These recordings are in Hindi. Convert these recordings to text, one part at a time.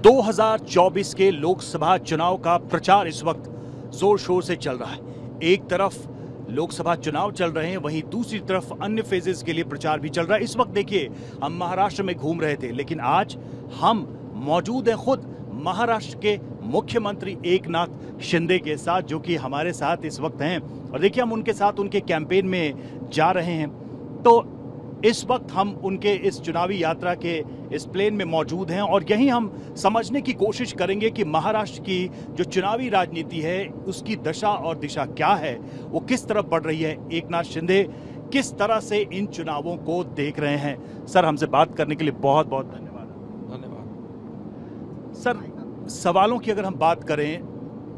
2024 के लोकसभा चुनाव का प्रचार इस वक्त जोर शोर से चल रहा है। एक तरफ लोकसभा चुनाव चल रहे हैं, वहीं दूसरी तरफ अन्य फेजेस के लिए प्रचार भी चल रहा है। इस वक्त देखिए, हम महाराष्ट्र में घूम रहे थे, लेकिन आज हम मौजूद हैं खुद महाराष्ट्र के मुख्यमंत्री एकनाथ शिंदे के साथ, जो कि हमारे साथ इस वक्त हैं। और देखिए, हम उनके साथ उनके कैंपेन में जा रहे हैं। तो इस वक्त हम उनके इस चुनावी यात्रा के इस प्लेन में मौजूद हैं और यहीं हम समझने की कोशिश करेंगे कि महाराष्ट्र की जो चुनावी राजनीति है उसकी दशा और दिशा क्या है, वो किस तरफ बढ़ रही है। एकनाथ शिंदे किस तरह से इन चुनावों को देख रहे हैं। सर, हमसे बात करने के लिए बहुत बहुत धन्यवाद। सर, सवालों की अगर हम बात करें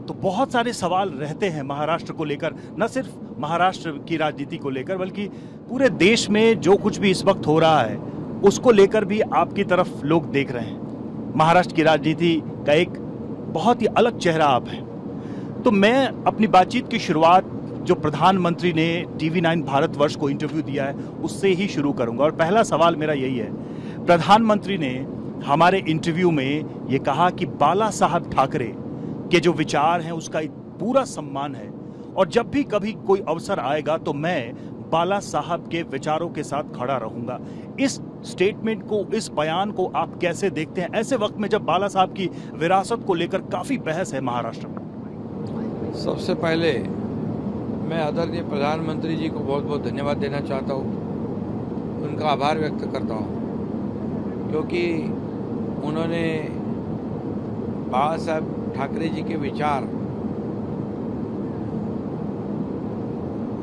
तो बहुत सारे सवाल रहते हैं महाराष्ट्र को लेकर, न सिर्फ महाराष्ट्र की राजनीति को लेकर बल्कि पूरे देश में जो कुछ भी इस वक्त हो रहा है उसको लेकर भी आपकी तरफ लोग देख रहे हैं। महाराष्ट्र की राजनीति का एक बहुत ही अलग चेहरा आप है। तो मैं अपनी बातचीत की शुरुआत जो प्रधानमंत्री ने TV9 भारतवर्ष को इंटरव्यू दिया है उससे ही शुरू करूंगा। और पहला सवाल मेरा यही है, प्रधानमंत्री ने हमारे इंटरव्यू में ये कहा कि बाला साहब ठाकरे के जो विचार हैं उसका पूरा सम्मान है और जब भी कभी कोई अवसर आएगा तो मैं बाला साहब के विचारों के साथ खड़ा रहूंगा। इस स्टेटमेंट को, इस बयान को आप कैसे देखते हैं ऐसे वक्त में जब बाला साहब की विरासत को लेकर काफी बहस है महाराष्ट्र में? सबसे पहले मैं आदरणीय प्रधानमंत्री जी को बहुत बहुत धन्यवाद देना चाहता हूँ, उनका आभार व्यक्त करता हूँ, क्योंकि उन्होंने बाला साहब ठाकरे जी के विचार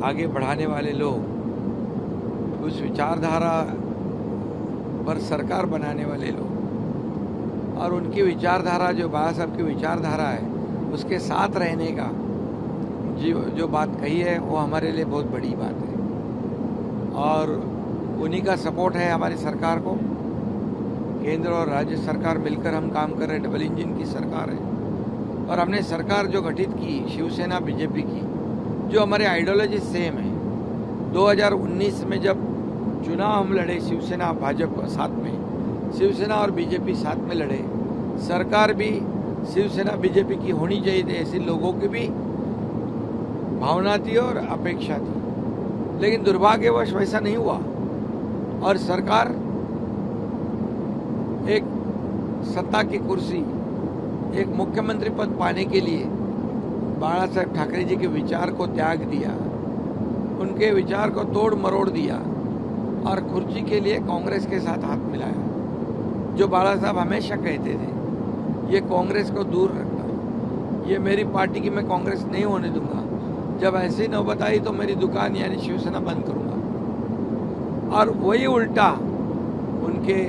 आगे बढ़ाने वाले लोग, उस विचारधारा पर सरकार बनाने वाले लोग और उनकी विचारधारा, जो बाला साहब की विचारधारा है उसके साथ रहने का जो बात कही है वो हमारे लिए बहुत बड़ी बात है। और उन्हीं का सपोर्ट है हमारी सरकार को। केंद्र और राज्य सरकार मिलकर हम काम कर रहे हैं, डबल इंजन की सरकार है। और हमने सरकार जो गठित की शिवसेना बीजेपी की, जो हमारे आइडियोलॉजी सेम है। 2019 में जब चुनाव हम लड़े, शिवसेना भाजपा साथ में, शिवसेना और बीजेपी साथ में लड़े, सरकार भी शिवसेना बीजेपी की होनी चाहिए थी, ऐसे लोगों की भी भावना थी और अपेक्षा थी। लेकिन दुर्भाग्यवश वैसा नहीं हुआ और सरकार एक सत्ता की कुर्सी, एक मुख्यमंत्री पद पाने के लिए बाला साहब ठाकरे जी के विचार को त्याग दिया, उनके विचार को तोड़ मरोड़ दिया और कुर्सी के लिए कांग्रेस के साथ हाथ मिलाया। जो बाला साहब हमेशा कहते थे, ये कांग्रेस को दूर रखना, ये मेरी पार्टी की मैं कांग्रेस नहीं होने दूंगा, जब ऐसी नौबत आई तो मेरी दुकान यानी शिवसेना बंद करूंगा। और वही उल्टा उनके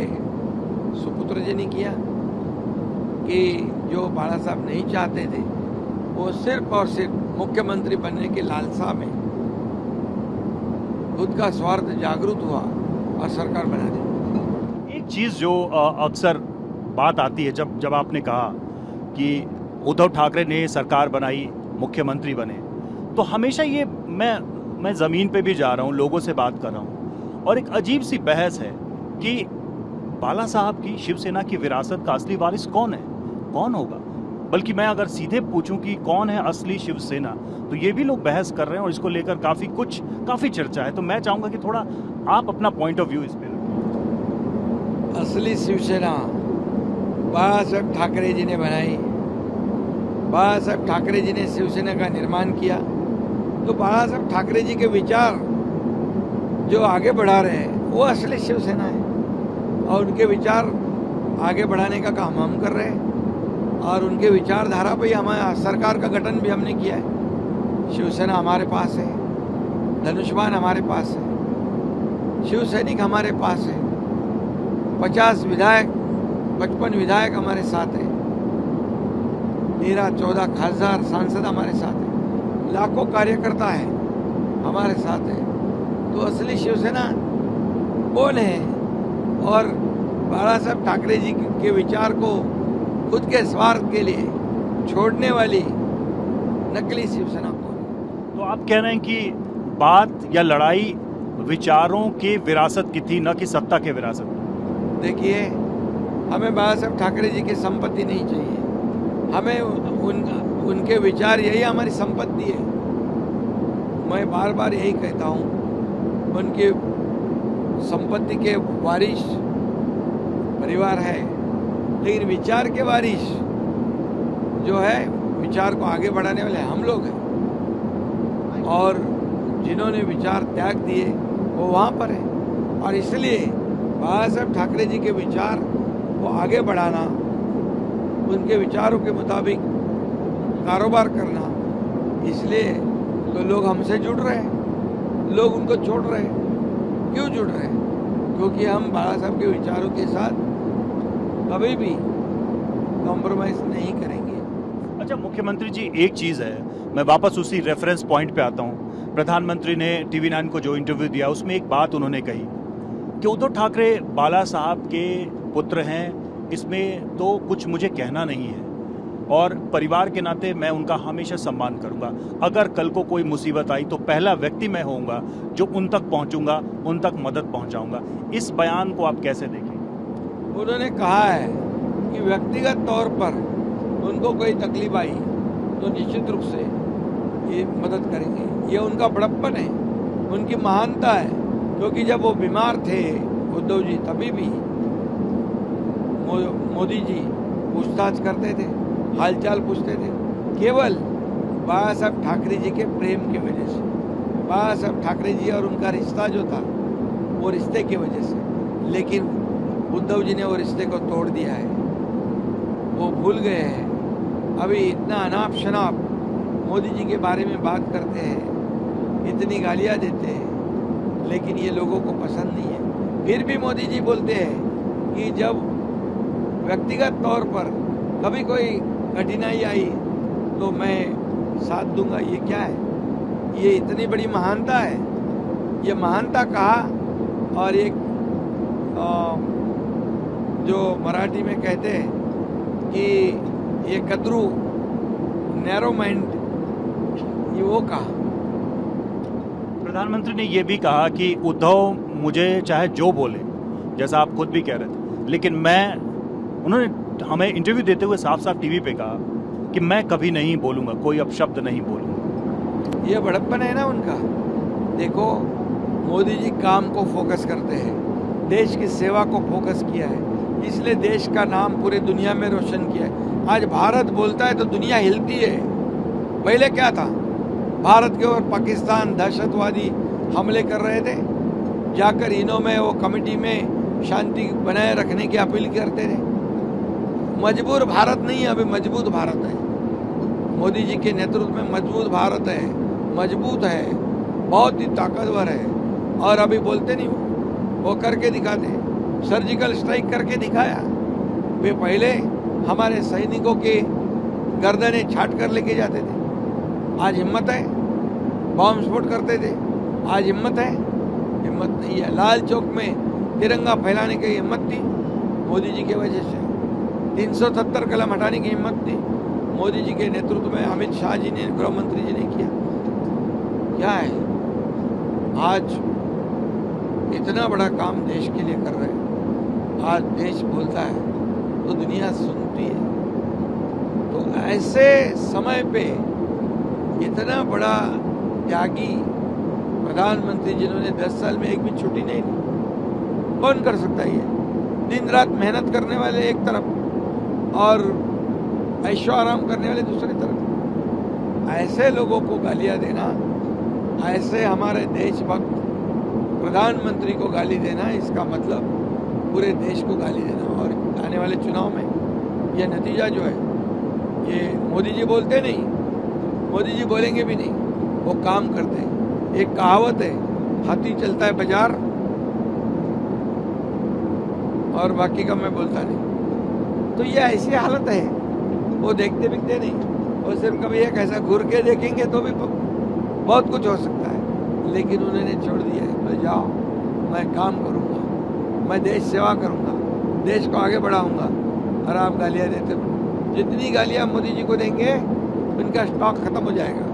सुपुत्र जी ने किया कि जो बाला साहब नहीं चाहते थे, वो सिर्फ और सिर्फ मुख्यमंत्री बनने के लालसा में खुद का स्वार्थ जागरूक हुआ और सरकार बना दी। एक चीज जो अक्सर बात आती है, जब आपने कहा कि उद्धव ठाकरे ने सरकार बनाई, मुख्यमंत्री बने, तो हमेशा ये मैं जमीन पे भी जा रहा हूँ, लोगों से बात कर रहा हूँ और एक अजीब सी बहस है कि बाला साहब की शिवसेना की विरासत का असली वारिस कौन है, कौन होगा। बल्कि मैं अगर सीधे पूछूं कि कौन है असली शिवसेना, तो ये भी लोग बहस कर रहे हैं और इसको लेकर काफी चर्चा है। तो मैं चाहूंगा कि थोड़ा आप अपना पॉइंट ऑफ व्यू इस पे रखें। असली शिवसेना बाला साहब ठाकरे जी ने बनाई, बाला साहब ठाकरे जी ने शिवसेना का निर्माण किया। तो बाला साहब ठाकरे जी के विचार जो आगे बढ़ा रहे हैं वो असली शिवसेना है और उनके विचार आगे बढ़ाने का काम हम कर रहे हैं और उनके विचारधारा पर ही हमारा सरकार का गठन भी हमने किया है। शिवसेना हमारे पास है, धनुष्मान हमारे पास है, शिव सैनिक हमारे पास है, 50 विधायक, 55 विधायक हमारे साथ हैं, 13-14 खासदार सांसद हमारे साथ हैं, लाखों कार्यकर्ता है हमारे साथ है। तो असली शिवसेना कौन है? और बाला साहब ठाकरे जी के विचार को खुद के स्वार्थ के लिए छोड़ने वाली नकली शिवसेना कौन है? तो आप कह रहे हैं कि बात या लड़ाई विचारों की विरासत की थी, न कि सत्ता के विरासत। देखिए, हमें बाला साहब ठाकरे जी की संपत्ति नहीं चाहिए, हमें उनके विचार यही हमारी संपत्ति है। मैं बार बार यही कहता हूँ, उनके संपत्ति के वारिस परिवार है, लेकिन विचार के वारिस जो है, विचार को आगे बढ़ाने वाले हम लोग हैं, और जिन्होंने विचार त्याग दिए वो वहाँ पर है। और इसलिए बाला साहब ठाकरे जी के विचार को आगे बढ़ाना, उनके विचारों के मुताबिक कारोबार करना, इसलिए तो लोग हमसे जुड़ रहे हैं, लोग उनको छोड़ रहे हैं। क्यों जुड़ रहे हैं? क्योंकि हम बाला साहब के विचारों के साथ कभी भी कॉम्प्रोमाइज नहीं करेंगे। अच्छा मुख्यमंत्री जी, एक चीज़ है, मैं वापस उसी रेफरेंस पॉइंट पे आता हूँ। प्रधानमंत्री ने TV9 को जो इंटरव्यू दिया उसमें एक बात उन्होंने कही कि उद्धव ठाकरे बाला साहब के पुत्र हैं, इसमें तो कुछ मुझे कहना नहीं है, और परिवार के नाते मैं उनका हमेशा सम्मान करूंगा। अगर कल को कोई मुसीबत आई तो पहला व्यक्ति मैं होऊंगा जो उन तक पहुंचूंगा, उन तक मदद पहुंचाऊंगा। इस बयान को आप कैसे देखें? उन्होंने कहा है कि व्यक्तिगत तौर पर उनको कोई तकलीफ आई तो निश्चित रूप से ये मदद करेंगे। ये उनका बड़प्पन है, उनकी महानता है, क्योंकि जब वो बीमार थे उद्धव जी, तभी भी मोदी जी पूछताछ करते थे, हालचाल पूछते थे, केवल बाला साहब ठाकरे जी के प्रेम की वजह से। बाला साहब ठाकरे जी और उनका रिश्ता जो था वो रिश्ते की वजह से, लेकिन उद्धव जी ने वो रिश्ते को तोड़ दिया है, वो भूल गए हैं। अभी इतना अनाप शनाप मोदी जी के बारे में बात करते हैं, इतनी गालियाँ देते हैं, लेकिन ये लोगों को पसंद नहीं है। फिर भी मोदी जी बोलते हैं कि जब व्यक्तिगत तौर पर कभी कोई कठिनाई आई तो मैं साथ दूंगा। ये क्या है? ये इतनी बड़ी महानता है। ये महानता कहा, और एक जो मराठी में कहते हैं कि ये कद्रू नैरो माइंड, ये वो कहा। प्रधानमंत्री ने यह भी कहा कि उद्धव मुझे चाहे जो बोले, जैसा आप खुद भी कह रहे थे, लेकिन उन्होंने हमें इंटरव्यू देते हुए साफ साफ टीवी पे कहा कि मैं कभी नहीं बोलूंगा, कोई अपशब्द नहीं बोलूंगा। ये बड़प्पन है ना उनका। देखो, मोदी जी काम को फोकस करते हैं, देश की सेवा को फोकस किया है, इसलिए देश का नाम पूरे दुनिया में रोशन किया है। आज भारत बोलता है तो दुनिया हिलती है। पहले क्या था? भारत के ऊपर पाकिस्तान दहशतवादी हमले कर रहे थे, जाकर इन्हों में वो कमेटी में शांति बनाए रखने की अपील करते थे। मजबूर भारत नहीं, अभी मजबूत भारत है। मोदी जी के नेतृत्व में मजबूत भारत है, मजबूत है, बहुत ही ताकतवर है। और अभी बोलते नहीं, वो करके दिखाते। सर्जिकल स्ट्राइक करके दिखाया। वे पहले हमारे सैनिकों के गर्दनें छाट कर लेके जाते थे, आज हिम्मत है। बॉम्ब स्फोट करते थे, आज हिम्मत है? हिम्मत नहीं है। लाल चौक में तिरंगा फैलाने की हिम्मत थी मोदी जी की वजह से। 370 कलम हटाने की हिम्मत थी मोदी जी के नेतृत्व में, अमित शाह जी ने, गृह मंत्री जी ने किया। क्या है? आज इतना बड़ा काम देश के लिए कर रहे हैं। आज देश बोलता है तो दुनिया सुनती है। तो ऐसे समय पे इतना बड़ा त्यागी प्रधानमंत्री, जिन्होंने 10 साल में एक भी छुट्टी नहीं ली, कौन कर सकता है? ये दिन रात मेहनत करने वाले एक तरफ और ऐशो आराम करने वाले दूसरी तरफ। ऐसे लोगों को गालियां देना, ऐसे हमारे देशभक्त प्रधानमंत्री को गाली देना, इसका मतलब पूरे देश को गाली देना। और आने वाले चुनाव में यह नतीजा जो है, ये मोदी जी बोलते नहीं, मोदी जी बोलेंगे भी नहीं, वो काम करते हैं। एक कहावत है, हाथी चलता है बाजार और बाकी का मैं बोलता नहीं। तो ये ऐसी हालत है, वो देखते बिकते नहीं, वो सिर्फ कभी एक ऐसा घूर के देखेंगे तो भी बहुत कुछ हो सकता है। लेकिन उन्होंने छोड़ दिया है, मैं जाओ, मैं काम करूँगा, मैं देश सेवा करूँगा, देश को आगे बढ़ाऊँगा, और आप गालियाँ देते रहो। जितनी गालियाँ मोदी जी को देंगे उनका स्टॉक खत्म हो जाएगा,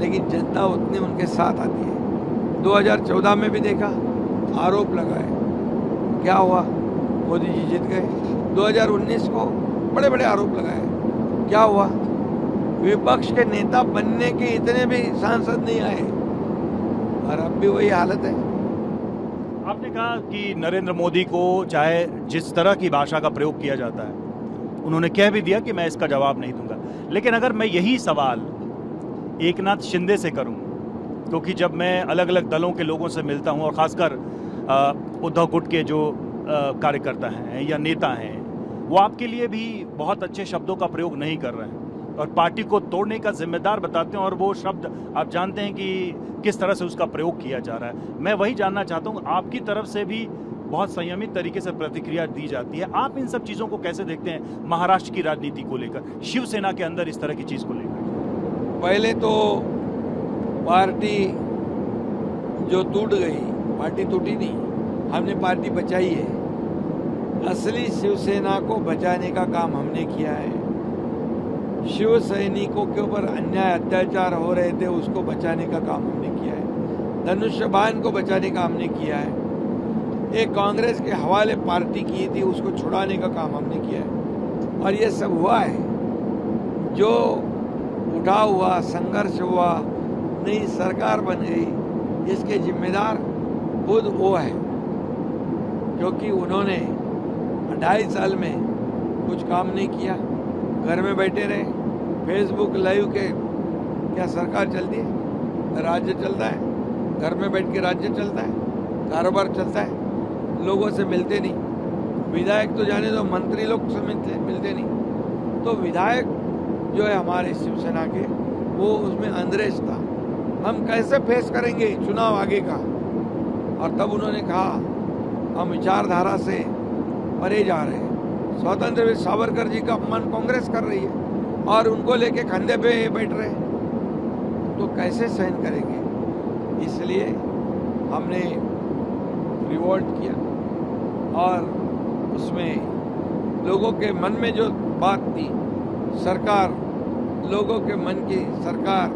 लेकिन जनता उतनी उनके साथ आती है। 2014 में भी देखा, आरोप लगाए, क्या हुआ? मोदी जी जीत गए। 2019 को बड़े बड़े आरोप लगाए, क्या हुआ? विपक्ष के नेता बनने के इतने भी सांसद नहीं आए, और अब भी वही हालत है। आपने कहा कि नरेंद्र मोदी को चाहे जिस तरह की भाषा का प्रयोग किया जाता है, उन्होंने कह भी दिया कि मैं इसका जवाब नहीं दूंगा, लेकिन अगर मैं यही सवाल एकनाथ शिंदे से करूं, क्योंकि जब मैं अलग अलग दलों के लोगों से मिलता हूं और खासकर उद्धव गुट के जो कार्यकर्ता हैं या नेता हैं, वो आपके लिए भी बहुत अच्छे शब्दों का प्रयोग नहीं कर रहे हैं और पार्टी को तोड़ने का जिम्मेदार बताते हैं, और वो शब्द आप जानते हैं कि किस तरह से उसका प्रयोग किया जा रहा है। मैं वही जानना चाहता हूँ, आपकी तरफ से भी बहुत संयमित तरीके से प्रतिक्रिया दी जाती है, आप इन सब चीज़ों को कैसे देखते हैं महाराष्ट्र की राजनीति को लेकर, शिवसेना के अंदर इस तरह की चीज़ को लेकर? पहले तो पार्टी जो टूट गई, पार्टी टूटी नहीं, हमने पार्टी बचाई है। असली शिवसेना को बचाने का काम हमने किया है। शिव सैनिकों के ऊपर अन्याय अत्याचार हो रहे थे, उसको बचाने का काम हमने किया है। धनुष्यबाण को बचाने का हमने किया है। एक कांग्रेस के हवाले पार्टी की थी, उसको छुड़ाने का काम हमने किया है, और ये सब हुआ है। जो उठा हुआ, संघर्ष हुआ, नई सरकार बन गई, इसके जिम्मेदार खुद वो है, क्योंकि उन्होंने 2.5 साल में कुछ काम नहीं किया, घर में बैठे रहे। फेसबुक लाइव के क्या सरकार चलती है? राज्य चलता है, घर में बैठ के राज्य चलता है, कारोबार चलता है, लोगों से मिलते नहीं। विधायक तो जाने दो, मंत्री लोग से मिलते नहीं। तो विधायक जो है हमारे शिवसेना के, वो उसमें अंदरेश था। हम कैसे फेस करेंगे चुनाव आगे का? और तब उन्होंने कहा हम विचारधारा से परे जा रहे हैं। स्वतंत्र वीर सावरकर जी का अपमान कांग्रेस कर रही है और उनको लेके कंधे पे बैठ रहे हैं, तो कैसे सहन करेंगे? इसलिए हमने रिवोल्ट किया, और उसमें लोगों के मन में जो बात थी, सरकार, लोगों के मन की सरकार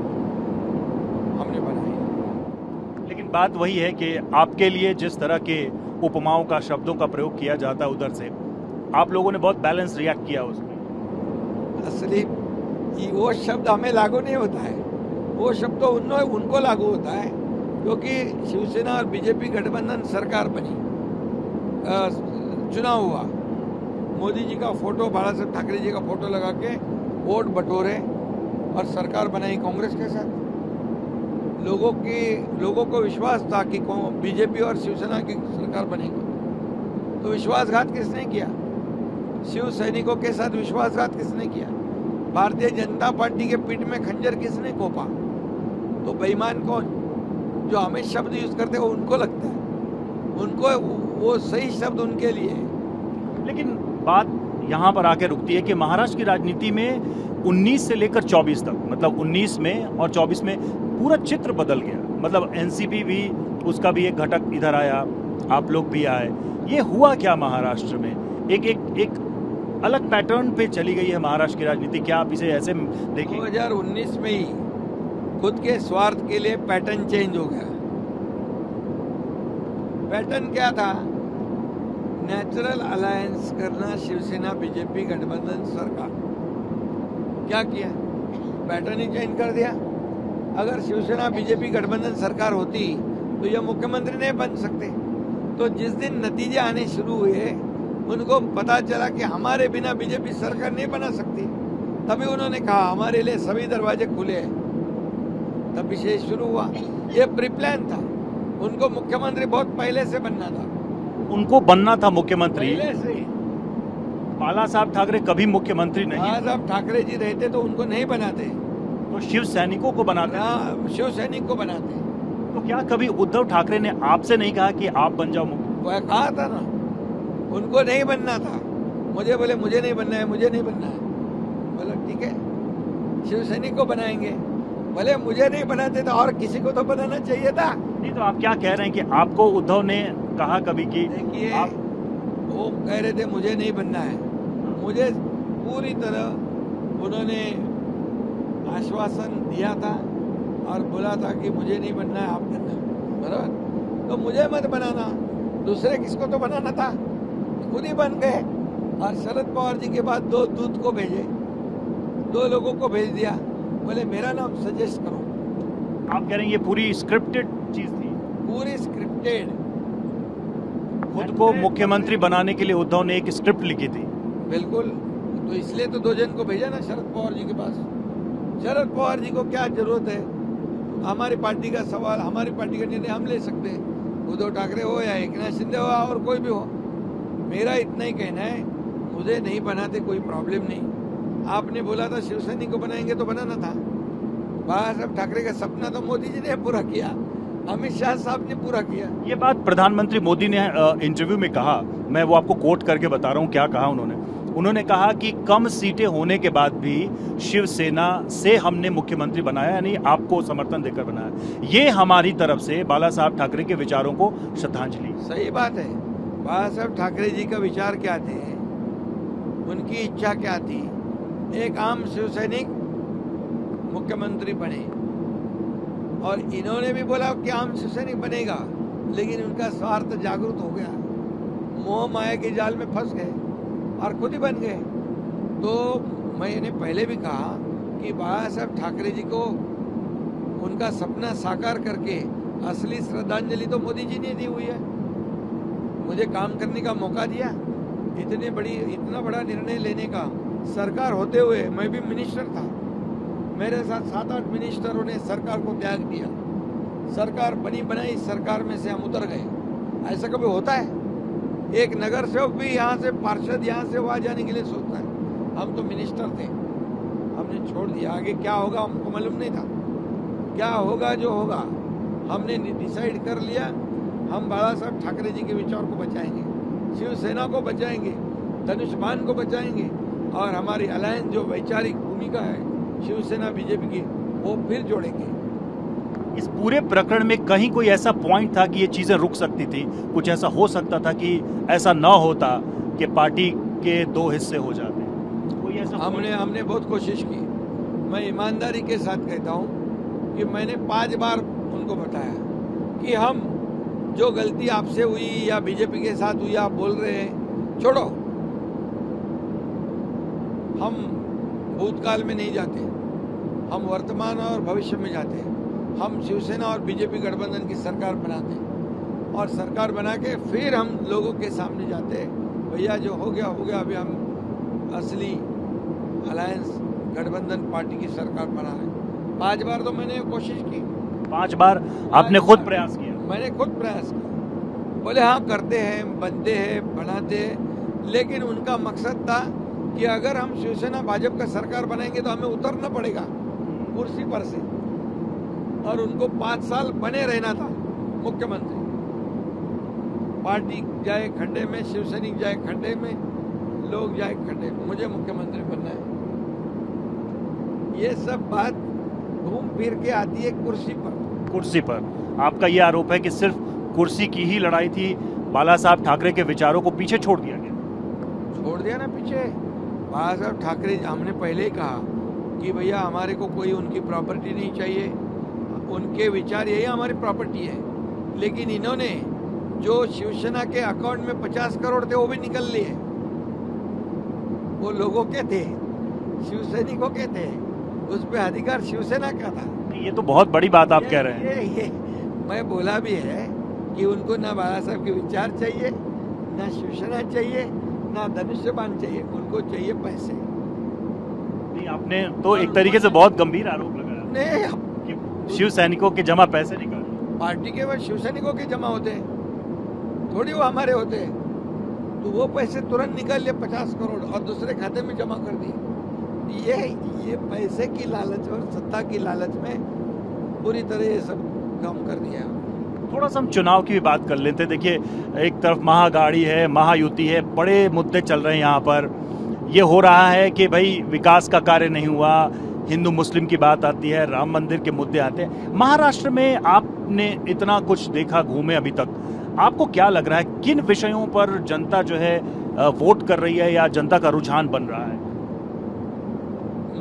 हमने बनाई। लेकिन बात वही है कि आपके लिए जिस तरह के उपमाओं का, शब्दों का प्रयोग किया जाता है उधर से, आप लोगों ने बहुत बैलेंस रिएक्ट किया उसमें। असली वो शब्द हमें लागू नहीं होता है, वो शब्द तो उनको लागू होता है, क्योंकि शिवसेना और बीजेपी गठबंधन सरकार बनी, चुनाव हुआ, मोदी जी का फोटो, बाला साहब ठाकरे जी का फोटो लगा के वोट बटोरे और सरकार बनाई कांग्रेस के साथ। लोगों को विश्वास था कि बीजेपी और शिवसेना की सरकार बनेगी, तो विश्वासघात किसने किया? शिव सैनिकों के साथ विश्वासघात किसने किया? भारतीय जनता पार्टी के पीठ में खंजर किसने कोपा? तो बेईमान कौन? जो हमें शब्द यूज करते हैं वो उनको लगता है, उनको वो सही शब्द उनके लिए है। लेकिन बात यहाँ पर आके रुकती है कि महाराष्ट्र की राजनीति में 19 से लेकर 24 तक, मतलब 19 में और 24 में पूरा चित्र बदल गया। मतलब एनसीपी भी, उसका भी एक घटक इधर आया, आप लोग भी आए। ये हुआ क्या महाराष्ट्र में? एक अलग पैटर्न पे चली गई है महाराष्ट्र की राजनीति। क्या आप इसे ऐसे देखें? 2019 में ही खुद के स्वार्थ के लिए पैटर्न चेंज हो गया। पैटर्न क्या था? नेचुरल अलायंस करना, शिवसेना बीजेपी गठबंधन सरकार। क्या किया? पैटर्न ही चेंज कर दिया। अगर शिवसेना बीजेपी गठबंधन सरकार होती तो ये मुख्यमंत्री नहीं बन सकते। तो जिस दिन नतीजे आने शुरू हुए, उनको पता चला कि हमारे बिना बीजेपी सरकार नहीं बना सकती, तभी उन्होंने कहा हमारे लिए सभी दरवाजे खुले हैं। तभी से शुरू हुआ। ये प्री प्लान था। उनको मुख्यमंत्री बहुत पहले से बनना था। उनको बनना था मुख्यमंत्री पहले से। बाला साहब ठाकरे कभी मुख्यमंत्री नहीं। बाला साहब ठाकरे जी रहते तो उनको नहीं बनाते, तो शिव सैनिकों को बनाते। शिव सैनिक को बनाते। तो क्या कभी उद्धव ठाकरे ने आपसे नहीं कहा कि आप बन जाओ मुख्यमंत्री? वह कहा था ना, उनको नहीं बनना था। मुझे बोले मुझे नहीं बनना है, मुझे नहीं बनना है। बोला ठीक है, शिव सैनिक को बनाएंगे। भले मुझे नहीं बनाते तो और किसी को तो बनाना चाहिए था। नहीं, तो आप क्या कह रहे हैं कि आपको उद्धव ने कहा कभी कि देखिए आप... वो कह रहे थे मुझे नहीं बनना है। मुझे पूरी तरह उन्होंने आश्वासन दिया था और बोला था कि मुझे नहीं बनना है, आप बनना, बराबर? तो मुझे मत बनाना, दूसरे किसको तो बनाना था, खुद ही बन गए। और शरद पवार जी के बाद 2 दूत को भेजे, 2 लोगों को भेज दिया, बोले मेरा नाम सजेस्ट करो। आप कह रहे हैं ये पूरी स्क्रिप्टेड चीज थी? पूरी स्क्रिप्टेड। खुद को मुख्यमंत्री बनाने के लिए उद्धव ने एक स्क्रिप्ट लिखी थी। बिल्कुल, तो इसलिए तो 2 जन को भेजा ना शरद पवार जी के पास। शरद पवार जी को क्या जरूरत है? हमारी पार्टी का सवाल, हमारी पार्टी का निर्णय हम ले सकते हैं। उद्धव ठाकरे हो या एकनाथ शिंदे हो और कोई भी हो, मेरा इतना ही कहना है, मुझे नहीं बनाते कोई प्रॉब्लम नहीं। आपने बोला था शिवसैनिक को बनाएंगे तो बनाना था। बाला साहब ठाकरे का सपना तो मोदी जी ने पूरा किया, अमित शाह साहब ने पूरा किया। ये बात प्रधानमंत्री मोदी ने इंटरव्यू में कहा, मैं वो आपको कोट करके बता रहा हूँ क्या कहा उन्होंने कहा कि कम सीटें होने के बाद भी शिवसेना से हमने मुख्यमंत्री बनाया, यानी आपको समर्थन देकर बनाया। ये हमारी तरफ से बाला साहब ठाकरे के विचारों को श्रद्धांजलि। सही बात है। बाला साहब ठाकरे जी का विचार क्या थे, उनकी इच्छा क्या थी? एक आम शिवसैनिक मुख्यमंत्री बने, और इन्होंने भी बोला कि आम शिवसैनिक बनेगा, लेकिन उनका स्वार्थ जागरूक हो गया, मोह माया के जाल में फंस गए और खुद ही बन गए। तो मैंने पहले भी कहा कि बाला साहब ठाकरे जी को उनका सपना साकार करके असली श्रद्धांजलि तो मोदी जी ने दी हुई है। मुझे काम करने का मौका दिया, इतना बड़ा निर्णय लेने का। सरकार होते हुए मैं भी मिनिस्टर था, मेरे साथ 7-8 मिनिस्टरों ने सरकार को त्याग दिया। सरकार बनी बनाई सरकार में से हम उतर गए। ऐसा कभी होता है? एक नगर सेवक भी यहाँ से, पार्षद यहाँ से वहाँ जाने के लिए सोचता है। हम तो मिनिस्टर थे, हमने छोड़ दिया। आगे क्या होगा हमको मालूम नहीं था, क्या होगा जो होगा हमने डिसाइड कर लिया। हम बाला साहब ठाकरे जी के विचार को बचाएंगे, शिवसेना को बचाएंगे, धनुष्मान को बचाएंगे, और हमारी अलायंस जो वैचारिक भूमिका है शिवसेना बीजेपी की, वो फिर जोड़ेंगे। इस पूरे प्रकरण में कहीं कोई ऐसा पॉइंट था कि ये चीजें रुक सकती थी? कुछ ऐसा हो सकता था कि ऐसा न होता कि पार्टी के 2 हिस्से हो जाते? कोई ऐसा? हमने बहुत कोशिश की। मैं ईमानदारी के साथ कहता हूँ कि मैंने 5 बार उनको बताया कि हम जो गलती आपसे हुई या बीजेपी के साथ हुई, आप बोल रहे हैं छोड़ो, हम भूतकाल में नहीं जाते, हम वर्तमान और भविष्य में जाते हैं। हम शिवसेना और बीजेपी गठबंधन की सरकार बनाते हैं, और सरकार बना के फिर हम लोगों के सामने जाते हैं, भैया जो हो गया हो गया, अभी हम असली अलायंस गठबंधन पार्टी की सरकार बना रहे हैं। 5 बार तो मैंने कोशिश की। 5 बार आपने खुद प्रयास किया? मैंने खुद प्रयास किया। बोले हाँ करते हैं, बनते हैं, बनाते हैं, लेकिन उनका मकसद था कि अगर हम शिवसेना भाजपा का सरकार बनाएंगे तो हमें उतरना पड़ेगा कुर्सी पर से, और उनको 5 साल बने रहना था मुख्यमंत्री। पार्टी जाए खड्डे में, शिवसैनिक जाए खड्डे में, लोग जाए खड्डे में, मुझे मुख्यमंत्री बनना है। ये सब बात घूम फिर के आती है कुर्सी पर। आपका ये आरोप है कि सिर्फ कुर्सी की ही लड़ाई थी, बाला साहब ठाकरे के विचारों को पीछे छोड़ दिया गया? छोड़ दिया ना पीछे। बाला साहब ठाकरे, हमने पहले ही कहा कि भैया हमारे को कोई उनकी प्रॉपर्टी नहीं चाहिए, उनके विचार यही हमारी प्रॉपर्टी है। लेकिन इन्होंने जो शिवसेना के अकाउंट में 50 करोड़ थे वो भी निकल लिए। वो लोगों के थे, शिवसैनिकों के थे, उस पे अधिकार शिवसेना का था। ये तो बहुत बड़ी बात आप कह रहे हैं। ये मैं बोला भी है कि उनको ना बाला साहब के विचार चाहिए, ना शिवसेना चाहिए, ना धनुष्यबाण चाहिए, उनको चाहिए पैसे। नहीं, आपने तो एक तरीके से बहुत गंभीर आरोप लगाया। नहीं, कि शिव सैनिकों के जमा पैसे निकाले। पार्टी के वो शिवसैनिकों के जमा होते हैं, थोड़ी वो हमारे होते हैं। तो वो पैसे तुरंत निकाल लिए 50 करोड़ और दूसरे खाते में जमा कर दिए। ये पैसे की लालच और सत्ता की लालच में पूरी तरह ये सब काम कर दिया। थोड़ा सा हम चुनाव की भी बात कर लेते हैं। देखिए, एक तरफ महागाड़ी है, महायुति है, बड़े मुद्दे चल रहे हैं यहाँ पर। ये हो रहा है कि भाई विकास का कार्य नहीं हुआ, हिंदू मुस्लिम की बात आती है, राम मंदिर के मुद्दे आते हैं। महाराष्ट्र में आपने इतना कुछ देखा, घूमे अभी तक, आपको क्या लग रहा है किन विषयों पर जनता जो है वोट कर रही है या जनता का रुझान बन रहा है?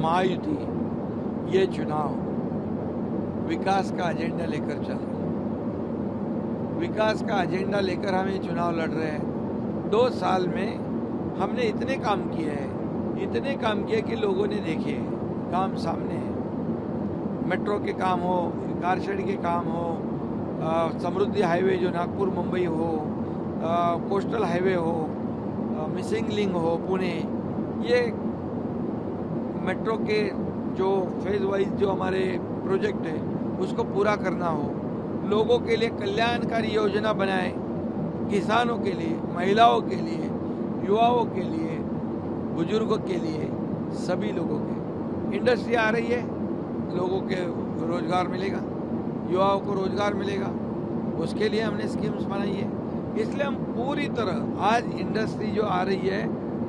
महायुति ये चुनाव विकास का एजेंडा लेकर चल रहे हैं। विकास का एजेंडा लेकर हम ये चुनाव लड़ रहे हैं। 2 साल में हमने इतने काम किए कि लोगों ने देखे, काम सामने है। मेट्रो के काम हो, कारशेड के काम हो, समृद्धि हाईवे जो नागपुर मुंबई हो, कोस्टल हाईवे हो, मिसिंग लिंक हो पुणे, ये मेट्रो के जो फेज वाइज जो हमारे प्रोजेक्ट है उसको पूरा करना हो, लोगों के लिए कल्याणकारी योजना बनाए, किसानों के लिए, महिलाओं के लिए, युवाओं के लिए, बुजुर्गों के लिए, सभी लोगों के। इंडस्ट्री आ रही है, लोगों के रोजगार मिलेगा, युवाओं को रोजगार मिलेगा, उसके लिए हमने स्कीम्स बनाई है। इसलिए हम पूरी तरह आज इंडस्ट्री जो आ रही है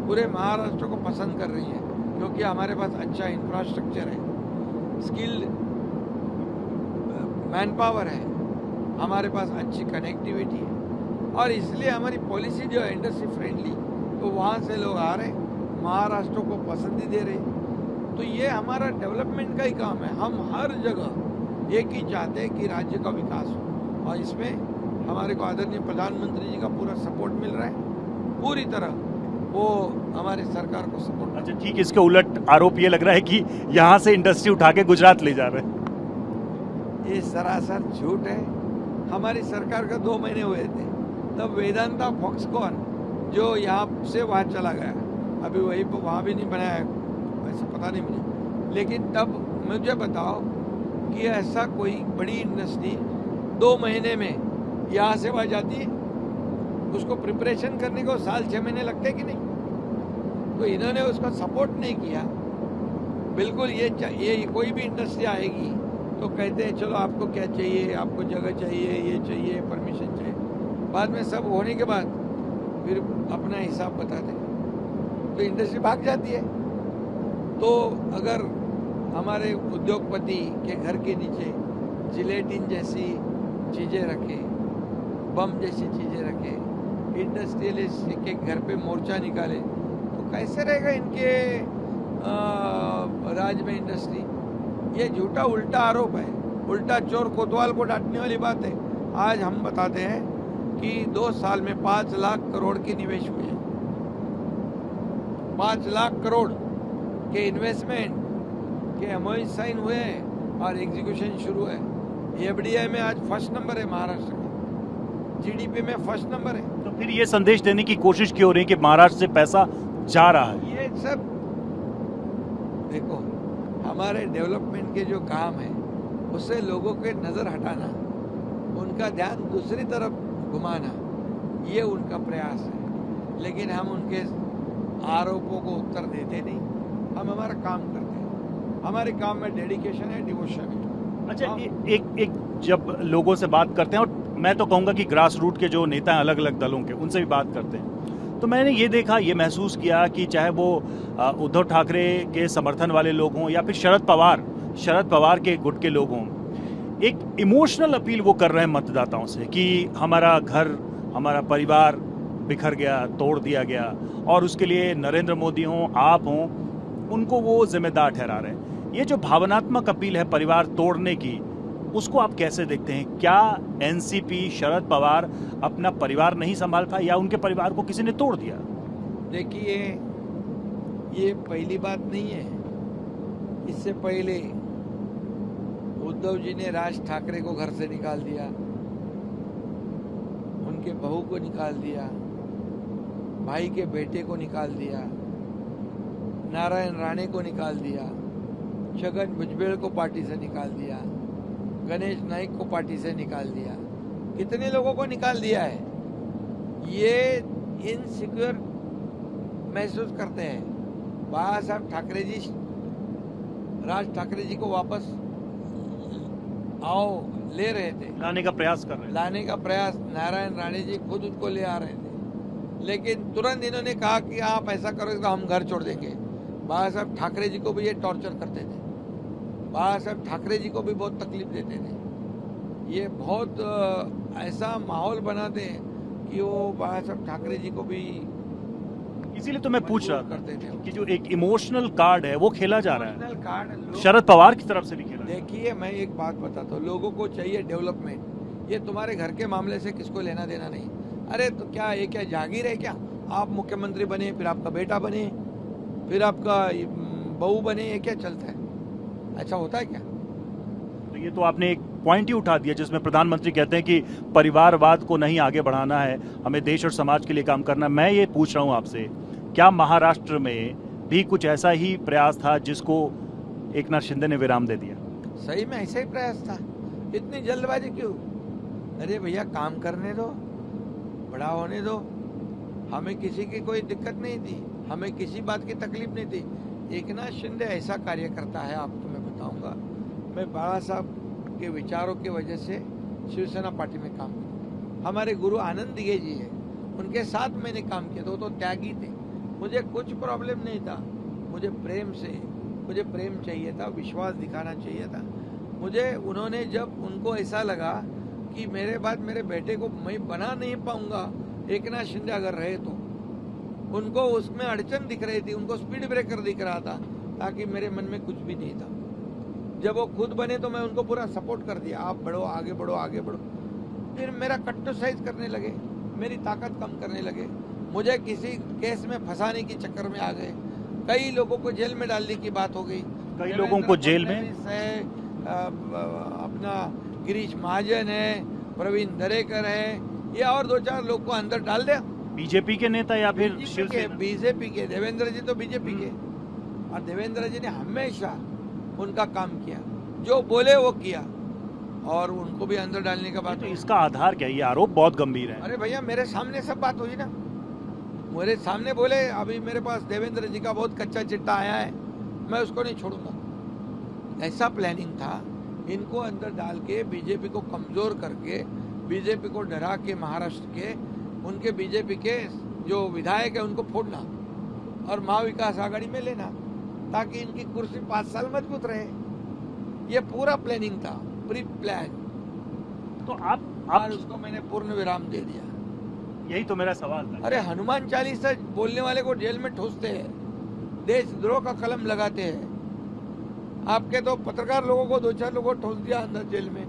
पूरे महाराष्ट्र को पसंद कर रही है, क्योंकि हमारे पास अच्छा इंफ्रास्ट्रक्चर है, स्किल्ड मैन पावर है, हमारे पास अच्छी कनेक्टिविटी है, और इसलिए हमारी पॉलिसी जो है इंडस्ट्री फ्रेंडली, तो वहाँ से लोग आ रहे, महाराष्ट्र को पसंदी दे रहे। तो ये हमारा डेवलपमेंट का ही काम है। हम हर जगह एक ही चाहते हैं कि राज्य का विकास हो, और इसमें हमारे को आदरणीय प्रधानमंत्री जी का पूरा सपोर्ट मिल रहा है, पूरी तरह वो हमारी सरकार को सपोर्ट। अच्छा ठीक, इसके उलट आरोप ये लग रहा है कि यहाँ से इंडस्ट्री उठा के गुजरात ले जा रहे हैं। ये सरासर झूठ है। हमारी सरकार का 2 महीने हुए थे, तब वेदांता फॉक्सकॉन जो यहाँ से वहाँ चला गया, अभी वही वहाँ भी नहीं बनाया है, ऐसा पता नहीं मुझे, लेकिन तब मुझे बताओ कि ऐसा कोई बड़ी इंडस्ट्री 2 महीने में यहाँ से वहाँ जाती है? उसको प्रिपरेशन करने को साल 6 महीने लगते कि नहीं? तो इन्होंने उसका सपोर्ट नहीं किया बिल्कुल। ये कोई भी इंडस्ट्री आएगी तो कहते हैं चलो आपको क्या चाहिए, आपको जगह चाहिए, ये चाहिए, परमिशन चाहिए, बाद में सब होने के बाद फिर अपना हिसाब बताते, तो इंडस्ट्री भाग जाती है। तो अगर हमारे उद्योगपति के घर के नीचे जिलेटिन जैसी चीज़ें रखे, बम जैसी चीज़ें रखे, इंडस्ट्रियलिस्ट के घर पे मोर्चा निकाले, तो कैसे रहेगा इनके राज्य में इंडस्ट्री? ये झूठा उल्टा आरोप है, उल्टा चोर कोतवाल को डांटने वाली बात है। आज हम बताते हैं कि 2 साल में 5 लाख करोड़ के निवेश हुए, 5 लाख करोड़ के इन्वेस्टमेंट के एमओयू साइन हुए हैं और एग्जीक्यूशन शुरू है। एफडीआई में आज फर्स्ट नंबर है महाराष्ट्र में, जीडीपी में फर्स्ट नंबर है। तो फिर ये संदेश देने की कोशिश क्यों हो रही है कि महाराष्ट्र से पैसा जा रहा है? ये सब देखो, हमारे डेवलपमेंट के जो काम है उससे लोगों के नजर हटाना, उनका ध्यान दूसरी तरफ घुमाना, ये उनका प्रयास है। लेकिन हम उनके आरोपों को उत्तर देते नहीं, हम हमारा काम करते हैं, हमारे काम में डेडिकेशन है, डिवोशन है। अच्छा, एक जब लोगों से बात करते हैं, और मैं तो कहूंगा कि ग्रास रूट के जो नेता हैं अलग अलग दलों के, उनसे भी बात करते हैं, तो मैंने ये देखा, ये महसूस किया कि चाहे वो उद्धव ठाकरे के समर्थन वाले लोग हों या फिर शरद पवार के गुट के लोग हों, एक इमोशनल अपील वो कर रहे हैं मतदाताओं से कि हमारा घर, हमारा परिवार बिखर गया, तोड़ दिया गया, और उसके लिए नरेंद्र मोदी हों, आप हों, उनको वो जिम्मेदार ठहरा रहे हैं। ये जो भावनात्मक अपील है परिवार तोड़ने की, उसको आप कैसे देखते हैं? क्या एनसीपी, शरद पवार अपना परिवार नहीं संभाल पाए या उनके परिवार को किसी ने तोड़ दिया? देखिए, ये पहली बात नहीं है। इससे पहले उद्धव जी ने राज ठाकरे को घर से निकाल दिया, उनके बहू को निकाल दिया, भाई के बेटे को निकाल दिया, नारायण राणे को निकाल दिया, छगन भुजबल को पार्टी से निकाल दिया, गणेश नाइक को पार्टी से निकाल दिया, कितने लोगों को निकाल दिया है। ये इनसिक्योर महसूस करते हैं। बाबा साहब ठाकरे जी, राज ठाकरे जी को वापस आओ ले रहे थे, लाने का प्रयास कर रहे हैं, लाने का प्रयास, नारायण राणे जी खुद उनको ले आ रहे थे, लेकिन तुरंत इन्होंने कहा कि आप ऐसा करोगे तो हम घर छोड़ देंगे। बाबा साहब ठाकरे जी को भी ये टॉर्चर करते थे, बाबा साहब ठाकरे जी को भी बहुत तकलीफ देते थे। ये बहुत ऐसा माहौल बनाते हैं कि वो बाबा साहब ठाकरे जी को भी, इसीलिए तो मैं पूछ रहा करते थे कि जो एक इमोशनल कार्ड है वो खेला जा रहा है, इमोशनल कार्ड शरद पवार की तरफ से भी खेला। देखिए, मैं एक बात बताता हूँ, लोगों को चाहिए डेवलपमेंट। ये तुम्हारे घर के मामले से किसको लेना देना नहीं। अरे तो क्या ये क्या जागीर है क्या? आप मुख्यमंत्री बने, फिर आपका बेटा बने, फिर आपका बहू बने, ये क्या चलता है? ऐसा होता है क्या? तो ये तो आपने एक पॉइंट ही उठा दिया जिसमें प्रधानमंत्री कहते हैं कि परिवारवाद को नहीं आगे बढ़ाना है, हमें देश और समाज के लिए काम करना है। मैं ये पूछ रहा हूँ आपसे, क्या महाराष्ट्र में भी कुछ ऐसा ही प्रयास था जिसको एकनाथ शिंदे ने विराम दे दिया? सही में ऐसा ही प्रयास था। इतनी जल्दबाजी क्यों? अरे भैया, काम करने दो, बड़ा होने दो। हमें किसी की कोई दिक्कत नहीं थी, हमें किसी बात की तकलीफ नहीं थी। एकनाथ शिंदे ऐसा कार्य करता है, आपको मैं बताऊंगा। मैं बाला साहब के विचारों की वजह से शिवसेना पार्टी में काम किया। हमारे गुरु आनंद दिघे जी है, उनके साथ मैंने काम किया था। वो तो त्यागी थे, मुझे कुछ प्रॉब्लम नहीं था। मुझे प्रेम चाहिए था, विश्वास दिखाना चाहिए था मुझे। उन्होंने जब उनको ऐसा लगा कि मेरे बाद मेरे बेटे को मैं बना नहीं पाऊंगा, एकनाथ शिंदे अगर रहे तो, उनको उसमें अड़चन दिख रही थी, उनको स्पीड ब्रेकर दिख रहा था, ताकि मेरे मन में कुछ भी नहीं था। जब वो खुद बने तो मैं उनको पूरा सपोर्ट कर दिया, आप बढ़ो, आगे बढ़ो, आगे बढ़ो। फिर मेरा क्रिटिसाइज करने लगे, मेरी ताकत कम करने लगे, मुझे किसी केस में फंसाने के चक्कर में आ गए। कई लोगों को जेल में डालने की बात हो गई। कई लोगों को जेल में, अपना गिरीश महाजन है, प्रवीण दरेकर है, ये और 2-4 लोग को अंदर डाल दिया। बीजेपी के नेता या फिर बीजेपी के देवेंद्र जी तो बीजेपी के, और देवेंद्र जी ने हमेशा उनका काम किया, जो बोले वो किया, और उनको भी अंदर डालने का बात। तो इसका आधार क्या है? ये आरोप बहुत गंभीर है। अरे भैया, मेरे सामने सब बात हुई ना, मेरे सामने बोले। अभी मेरे पास देवेंद्र जी का बहुत कच्चा चिट्ठा आया है, मैं उसको नहीं छोड़ूंगा। ऐसा प्लानिंग था, इनको अंदर डाल के बीजेपी को कमजोर करके, बीजेपी को डरा के, महाराष्ट्र के उनके बीजेपी के जो विधायक है उनको फोड़ना और महाविकास आघाड़ी में लेना, ताकि इनकी कुर्सी 5 साल मजबूत रहे। ये पूरा प्लानिंग था, प्री प्लान। तो आप उसको मैंने पूर्ण विराम दे दिया। यही तो मेरा सवाल था। अरे, हनुमान चालीसा बोलने वाले को जेल में ठोसते हैं, देशद्रोह का कलम लगाते हैं। आपके तो पत्रकार लोगों को 2-4 लोगों को ठोस दिया अंदर जेल में।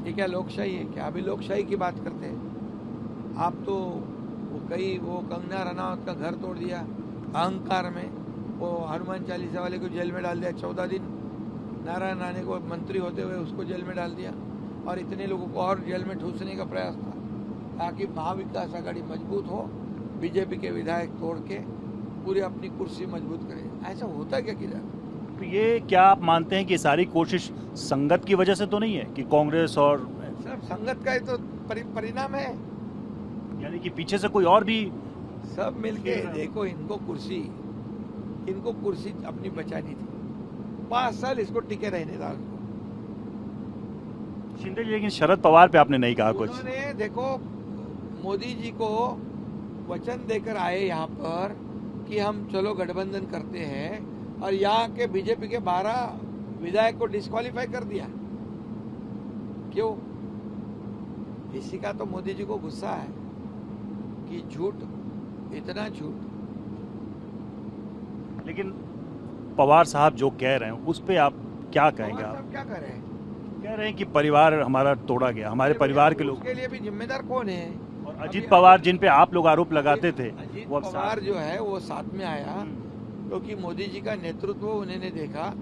ये क्या लोकशाही है? क्या अभी लोकशाही की बात करते हैं आप? तो वो कंगना रनावत का घर तोड़ दिया अहंकार में, वो हनुमान चालीसा वाले को जेल में डाल दिया 14 दिन। नारायण राणे को मंत्री होते हुए उसको जेल में डाल दिया, और इतने लोगों को और जेल में ठूसने का प्रयास था, ताकि महाविकास आघाड़ी मजबूत हो, बीजेपी के विधायक तोड़ के पूरी अपनी कुर्सी मजबूत करे। ऐसा होता क्या किधर? तो ये क्या आप मानते हैं कि सारी कोशिश संगत की वजह से तो नहीं है कि कांग्रेस और सब संगत का ही तो परिणाम है? यानी कि पीछे से कोई और भी सब मिलके देखो, इनको कुर्सी अपनी बचानी थी। 5 साल इसको टिके रहने था। शिंदे जी, लेकिन शरद पवार पे आपने नहीं कहा कुछ। उन्होंने देखो, मोदी जी को वचन देकर आए यहाँ पर कि हम चलो गठबंधन करते हैं, और यहाँ के बीजेपी के 12 विधायक को डिस्क्वालीफाई कर दिया। क्यों? इसी का तो मोदी जी को गुस्सा है कि झूठ, इतना झूठ। लेकिन पवार साहब जो कह रहे हैं उस पे आप क्या कहेंगे? आप क्या कह रहे हैं? कह रहे हैं कि परिवार हमारा तोड़ा गया, हमारे परिवार के लोग। उसके लिए भी जिम्मेदार कौन है? और अजीत पवार, जिन पे आप लोग आरोप लगाते थे, अजीत वो अब पवार जो है वो साथ में आया, क्योंकि मोदी जी का नेतृत्व उन्होंने देखा,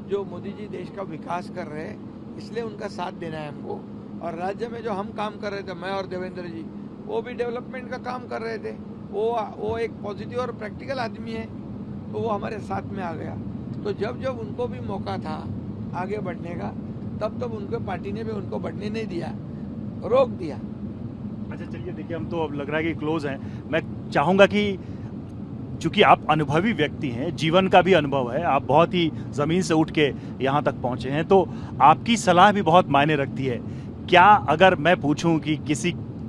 जो मोदी जी देश का विकास कर रहे हैं, इसलिए उनका साथ देना है हमको। और राज्य में जो हम काम कर रहे थे, मैं और देवेंद्र जी, वो भी डेवलपमेंट का काम कर रहे थे। वो एक पॉजिटिव और प्रैक्टिकल आदमी है, तो वो हमारे साथ में आ गया। तो जब उनको भी मौका था आगे बढ़ने का, तब उनके पार्टी ने भी उनको बढ़ने नहीं दिया, रोक दिया। अच्छा, चलिए देखिए, हम तो अब लग रहा है कि क्लोज हैं। मैं चाहूँगा कि चूंकि आप अनुभवी व्यक्ति हैं, जीवन का भी अनुभव है, आप बहुत ही ज़मीन से उठ के यहाँ तक पहुँचे हैं, तो आपकी सलाह भी बहुत मायने रखती है। क्या अगर मैं पूछूं कि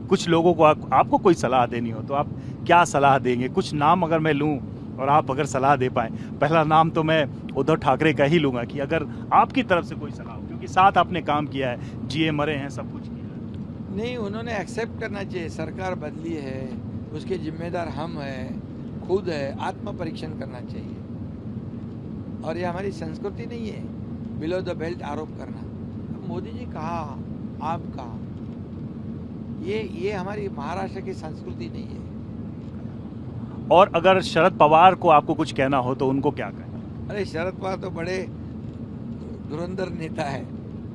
कुछ लोगों को आपको कोई सलाह देनी हो, तो आप क्या सलाह देंगे? कुछ नाम अगर मैं लूं और आप अगर सलाह दे पाएं। पहला नाम तो मैं उद्धव ठाकरे का ही लूँगा कि अगर आपकी तरफ से कोई सलाह हो, क्योंकि साथ आपने काम किया है, जिए मरे हैं, सब कुछ किया। नहीं, उन्होंने एक्सेप्ट करना चाहिए, सरकार बदली है, उसके जिम्मेदार हम हैं, खुद है, आत्म परीक्षण करना चाहिए। और ये हमारी संस्कृति नहीं है बिलो द बेल्ट आरोप करना। मोदी जी कहा, आप कहा, ये हमारी महाराष्ट्र की संस्कृति नहीं है। और अगर शरद पवार को आपको कुछ कहना हो तो उनको क्या कहें? अरे शरद पवार तो बड़े धुरंधर नेता है,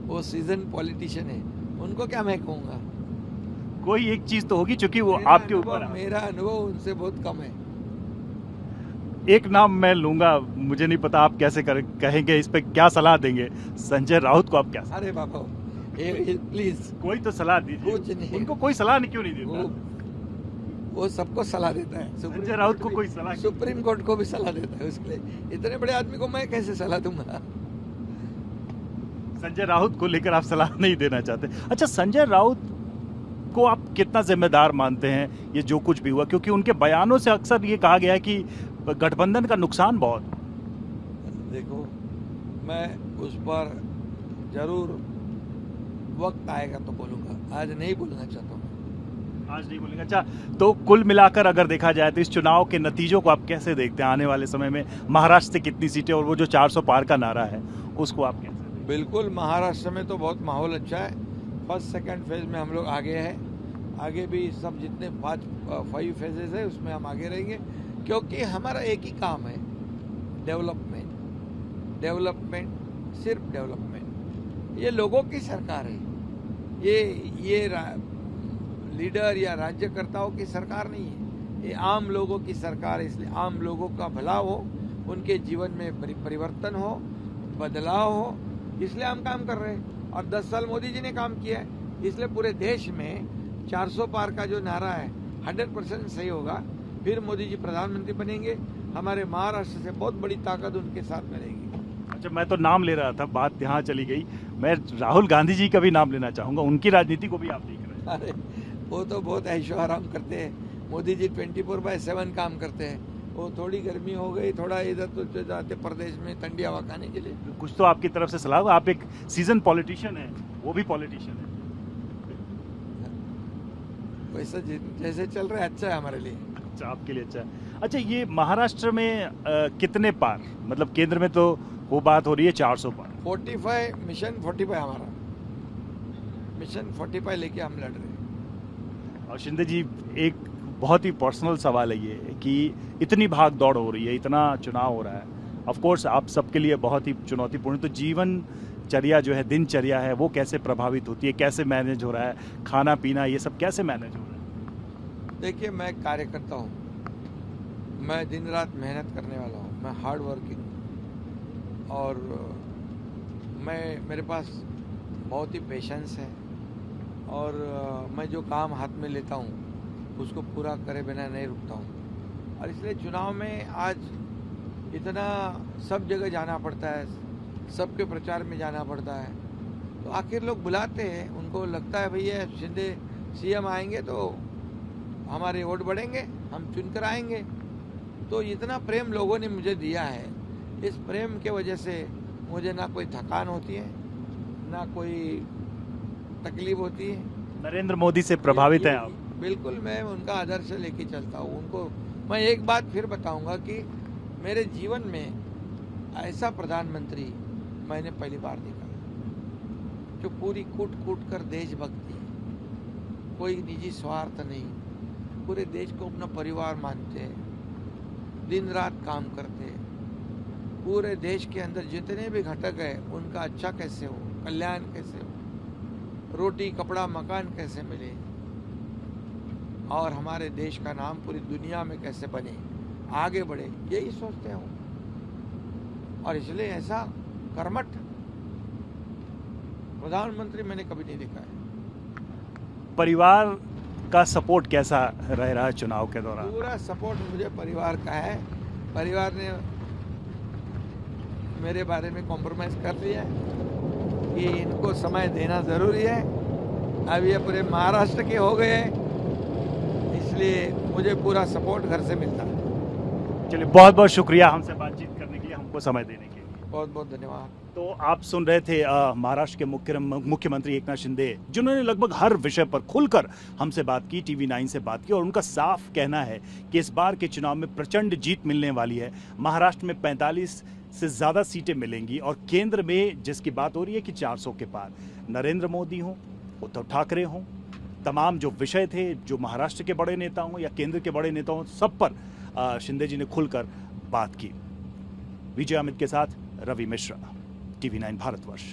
वो सीजन पॉलिटिशियन है, उनको क्या मैं कहूँगा। कोई एक चीज तो होगी क्योंकि वो आपके ऊपर है। मेरा अनुभव उनसे बहुत कम है। एक नाम मैं लूंगा, मुझे नहीं पता आप कैसे कहेंगे, इस पे क्या सलाह देंगे? संजय राउत को आप क्या? अरे बाबा प्लीज कोई तो सलाह दीजिए। कुछ नहीं, उनको कोई सलाह नहीं, क्यों नहीं देता? वो सबको सलाह देता है। संजय राउत को कोई सलाह? सुप्रीम कोर्ट को भी सलाह देता है। उसके लिए इतने बड़े आदमी को मैं कैसे सलाह दूंगा? संजय राउत को लेकर आप सलाह नहीं देना चाहते? अच्छा, संजय राउत को आप कितना जिम्मेदार मानते हैं ये जो कुछ भी हुआ? क्योंकि उनके बयानों से अक्सर ये कहा गया है कि गठबंधन का नुकसान बहुत। देखो, मैं उस पर जरूर वक्त आएगा तो बोलूंगा, आज नहीं बोलना चाहता हूँ। आज नहीं बोलेंगे? अच्छा, तो कुल मिलाकर अगर देखा जाए तो इस चुनाव के नतीजों को आप कैसे देखते हैं? आने वाले समय में महाराष्ट्र से कितनी सीटें, और वो जो 400 पार का नारा है उसको आप कैसे देखते हैं? बिल्कुल, महाराष्ट्र में तो बहुत माहौल अच्छा है। फर्स्ट सेकंड फेज में हम लोग आगे हैं, आगे भी सब जितने 5 फेजेस है उसमें हम आगे रहेंगे, क्योंकि हमारा एक ही काम है, डेवलपमेंट। डेवलपमेंट, सिर्फ डेवलपमेंट। ये लोगों की सरकार है, ये लीडर या राज्यकर्ताओं की सरकार नहीं है, ये आम लोगों की सरकार है। इसलिए आम लोगों का भला हो, उनके जीवन में परिवर्तन हो, बदलाव हो, इसलिए हम काम कर रहे हैं। और 10 साल मोदी जी ने काम किया है, इसलिए पूरे देश में 400 पार का जो नारा है 100% सही होगा। फिर मोदी जी प्रधानमंत्री बनेंगे, हमारे महाराष्ट्र से बहुत बड़ी ताकत उनके साथ में रहेगी। अच्छा, मैं तो नाम ले रहा था, बात यहाँ चली गई। मैं राहुल गांधी जी का भी नाम लेना चाहूंगा, उनकी राजनीति को भी आप देख रहे हैं। अरे वो तो बहुत ऐशो आराम करते हैं। मोदी जी 24/7 काम करते हैं। वो थोड़ी गर्मी हो गई, थोड़ा इधर तो जाते प्रदेश में ठंडी हवा खाने के लिए। कुछ तो आपकी तरफ से सलाह हो, आप एक सीजन पॉलिटिशियन है, वो भी पॉलिटिशियन है। वैसा जैसे चल रहा है अच्छा है हमारे लिए। अच्छा, आपके लिए अच्छा है। अच्छा, ये महाराष्ट्र में कितने पार, मतलब केंद्र में तो वो बात हो रही है 400 पार। 45 मिशन 45 हमारा मिशन 45 लेके हम लड़ रहे हैं। और शिंदे जी, एक बहुत ही पर्सनल सवाल है ये कि इतनी भाग दौड़ हो रही है, इतना चुनाव हो रहा है, ऑफ कोर्स आप सबके लिए बहुत ही चुनौतीपूर्ण, तो जीवनचर्या जो है, दिनचर्या है, वो कैसे प्रभावित होती है, कैसे मैनेज हो रहा है? खाना पीना ये सब कैसे मैनेज हो रहा है? देखिए, मैं कार्यकर्ता हूँ, मैं दिन रात मेहनत करने वाला हूँ, मैं हार्ड वर्किंग, और मेरे पास बहुत ही पेशेंस है, और मैं जो काम हाथ में लेता हूँ उसको पूरा करे बिना नहीं रुकता हूँ। और इसलिए चुनाव में आज इतना सब जगह जाना पड़ता है, सबके प्रचार में जाना पड़ता है, तो आखिर लोग बुलाते हैं, उनको लगता है भैया शिंदे सीएम आएंगे तो हमारे वोट बढ़ेंगे, हम चुनकर आएंगे। तो इतना प्रेम लोगों ने मुझे दिया है, इस प्रेम के वजह से मुझे ना कोई थकान होती है, ना कोई तकलीफ होती है। नरेंद्र मोदी से प्रभावित हैं आप? बिल्कुल, मैं उनका आदर्श लेके चलता हूँ उनको। मैं एक बात फिर बताऊंगा कि मेरे जीवन में ऐसा प्रधानमंत्री मैंने पहली बार देखा जो पूरी कूट कूट कर देशभक्ति, कोई निजी स्वार्थ नहीं, पूरे देश को अपना परिवार मानते हैं, दिन रात काम करते हैं, पूरे देश के अंदर जितने भी घटक है उनका अच्छा कैसे हो, कल्याण कैसे हो, रोटी कपड़ा मकान कैसे मिले, और हमारे देश का नाम पूरी दुनिया में कैसे बने, आगे बढ़े, यही सोचते हो। और इसलिए ऐसा कर्मठ प्रधानमंत्री मैंने कभी नहीं देखा है। परिवार का सपोर्ट कैसा रह रहा है चुनाव के दौरान? पूरा सपोर्ट मुझे परिवार का है। परिवार ने मेरे बारे में कॉम्प्रोमाइज कर लिया है कि इनको समय देना जरूरी है। अब ये पूरे महाराष्ट्र के हो गए, इसलिए मुझे पूरा सपोर्ट घर से मिलता है। चलिए, बहुत बहुत शुक्रिया हमसे बातचीत करने के लिए, हमको समय देने के लिए। बहुत बहुत धन्यवाद। तो आप सुन रहे थे महाराष्ट्र के मुख्यमंत्री एकनाथ शिंदे, जिन्होंने लगभग हर विषय पर खुलकर हमसे बात की, TV9 से बात की, और उनका साफ कहना है कि इस बार के चुनाव में प्रचंड जीत मिलने वाली है। महाराष्ट्र में 45 से ज़्यादा सीटें मिलेंगी, और केंद्र में जिसकी बात हो रही है कि 400 के पार, नरेंद्र मोदी हों, उद्धव ठाकरे हों, तमाम जो विषय थे, जो महाराष्ट्र के बड़े नेताओं या केंद्र के बड़े नेताओं, सब पर शिंदे जी ने खुलकर बात की। विजय अमित के साथ रवि मिश्रा, TV9 भारतवर्ष।